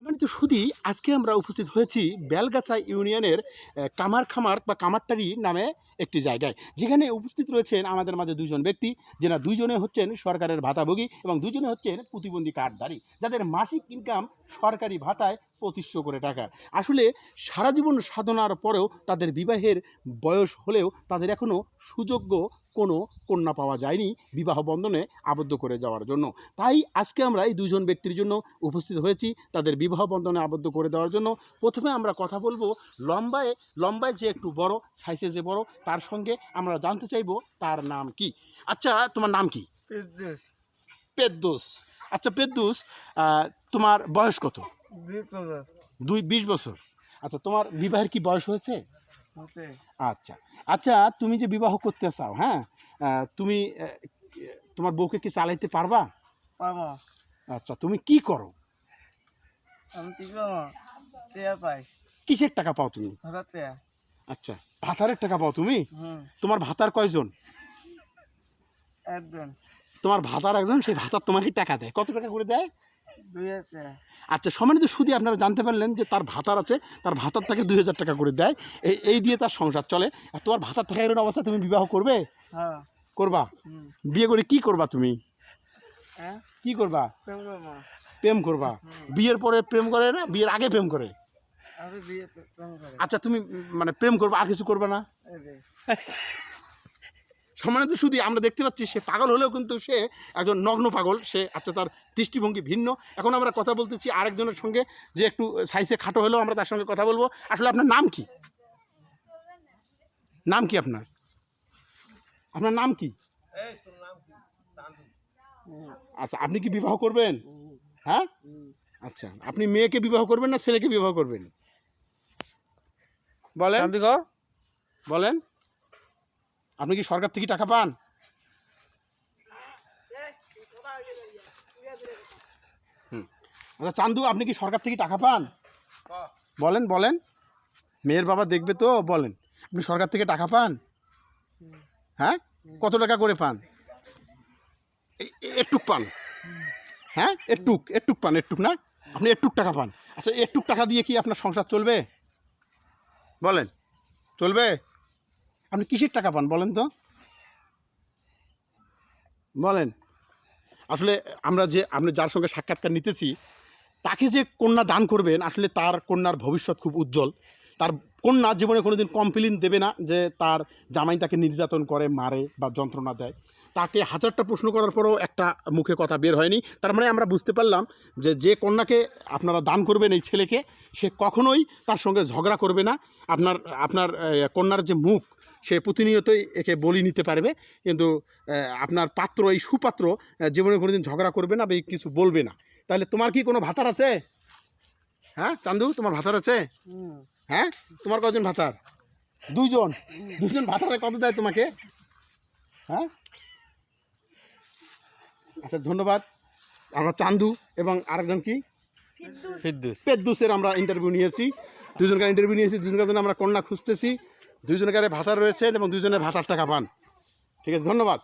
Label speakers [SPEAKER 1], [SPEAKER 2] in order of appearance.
[SPEAKER 1] মানে তো শুধু আজকে আমরা উপস্থিত হয়েছি বেলগাছা ইউনিয়নের কামার খামার বা কামারটারি নামে একটি জায়গায়, যেখানে উপস্থিত রয়েছেন আমাদের মাঝে দুইজন ব্যক্তি, যেনা দুইজনে হচ্ছেন সরকারের ভাতাভোগী এবং দুইজনে হচ্ছেন প্রতিবন্ধী কার্ডধারী, যাদের মাসিক ইনকাম সরকারি ভাতায় 2500 করে টাকা। আসলে সারা জীবন সাধনার পরেও তাদের বিবাহের বয়স হলেও তাদের এখনও সুযোগ্য কোনো কন্যা পাওয়া যায়নি বিবাহ বন্ধনে আবদ্ধ করে যাওয়ার জন্য। তাই আজকে আমরা এই দুইজন ব্যক্তির জন্য উপস্থিত হয়েছি তাদের বিবাহ বন্ধনে আবদ্ধ করে দেওয়ার জন্য। প্রথমে আমরা কথা বলবো লম্বায় যে একটু বড়, সাইজে যে বড়, তার সঙ্গে আমরা জানতে চাইবো তার নাম কি। আচ্ছা, তোমার নাম কি? পেদ্দুস। আচ্ছা পেদ্দুস, তোমার বয়স কত? 20 বছর। আচ্ছা, তোমার বিবাহের কি বয়স হয়েছে? আচ্ছা আচ্ছা, তুমি যে বিবাহ করতে চাও, হ্যাঁ, তুমি তোমার বউকে কি চালাইতে পারবা? আচ্ছা, তুমি কি করো? কিসের টাকা পাও তুমি? আচ্ছা, ভাতারের টাকা পাও তুমি? তোমার ভাতার কয়জন?
[SPEAKER 2] একজন।
[SPEAKER 1] তোমার ভাতার একজন, সেই ভাতার তোমাকে টাকা দেয়। কত টাকা করে দেয়?
[SPEAKER 2] 2000 টাকা।
[SPEAKER 1] আচ্ছা, সম্মানিত সুদী, আপনারা জানতে পারলেন যে তার ভাতার আছে, তার ভাতার তাকে 2000 টাকা করে দেয়, এই দিয়ে তার সংসার চলে। আর তোমার ভাতার থাকা এরকম অবস্থা তুমি বিবাহ করবে?
[SPEAKER 2] হ্যাঁ।
[SPEAKER 1] করবা? বিয়ে করে কি করবা তুমি?
[SPEAKER 2] হ্যাঁ,
[SPEAKER 1] কি করবা?
[SPEAKER 2] প্রেম করবো।
[SPEAKER 1] প্রেম করবা? বিয়ের পরে প্রেম করে না, বিয়ের আগে প্রেম করে?
[SPEAKER 2] আমি বিয়েতে প্রেম করি।
[SPEAKER 1] আচ্ছা, তুমি মানে প্রেম করবা, আর কিছু করবে না? সম্মানিত শুধু আমরা দেখতে পাচ্ছি সে পাগল হলেও কিন্তু সে একজন নগ্ন পাগল। সে, আচ্ছা, তার দৃষ্টিভঙ্গি ভিন্ন। এখন আমরা কথা বলতেছি আরেকজনের সঙ্গে, যে একটু সাইজে খাটো হলেও আমরা তার সঙ্গে কথা বলবো। আসলে আপনার নাম কি? নাম কি আপনার? আপনার নাম কি? আচ্ছা, আপনি কি বিবাহ করবেন? হ্যাঁ, আচ্ছা, আপনি মেয়েকে বিবাহ করবেন না ছেলেকে বিবাহ করবেন? বলেন বলেন। আপনি কি সরকার থেকে টাকা পান? আচ্ছা চান্দু, আপনি কি সরকার থেকে টাকা পান? বলেন বলেন, মেয়ের বাবা দেখবে তো, বলেন। আপনি সরকার থেকে টাকা পান? হ্যাঁ, কত টাকা করে পান? একটুক পান? হ্যাঁ, একটুক পান, একটুক না? আপনি একটুক টাকা পান। আচ্ছা, একটুক টাকা দিয়ে কি আপনার সংসার চলবে? বলেন, চলবে? আপনি কিসের টাকা পান বলেন তো, বলেন। আসলে আপনি যার সঙ্গে সাক্ষাৎকার নিতেছি, তাকে যে কন্যা দান করবেন, আসলে তার কন্যার ভবিষ্যৎ খুব উজ্জ্বল। তার কন্যা জীবনে কোনোদিন কমপ্লেন দেবে না যে তার জামাই তাকে নির্যাতন করে, মারে বা যন্ত্রণা দেয়। তাকে হাজারটা প্রশ্ন করার পরেও একটা মুখে কথা বের হয়নি। তার মানে আমরা বুঝতে পারলাম যে কন্যাকে আপনারা দান করবেন এই ছেলেকে, সে কখনোই তার সঙ্গে ঝগড়া করবে না। আপনার কন্যার যে মুখ, সে প্রতিনিয়তই একে বলি নিতে পারবে, কিন্তু আপনার পাত্র, এই সুপাত্র, জীবনে কোনোদিন ঝগড়া করবে না বা কিছু বলবে না। তাহলে তোমার কি কোনো ভাতার আছে? হ্যাঁ চান্দু, তোমার ভাতার আছে? হ্যাঁ, তোমার কজন ভাতার? দুইজন ভাতারে কত দেয় তোমাকে? হ্যাঁ, আচ্ছা, ধন্যবাদ। আমরা চান্দু এবং আরেকজন কি পেদ্দুসের আমরা ইন্টারভিউ নিয়েছি। দুজনকার জন্য আমরা কন্যা খুঁজতেছি। দুইজনকারে ভাতার রয়েছেন এবং দুইজনের ভাতার টাকা পান। ঠিক আছে, ধন্যবাদ।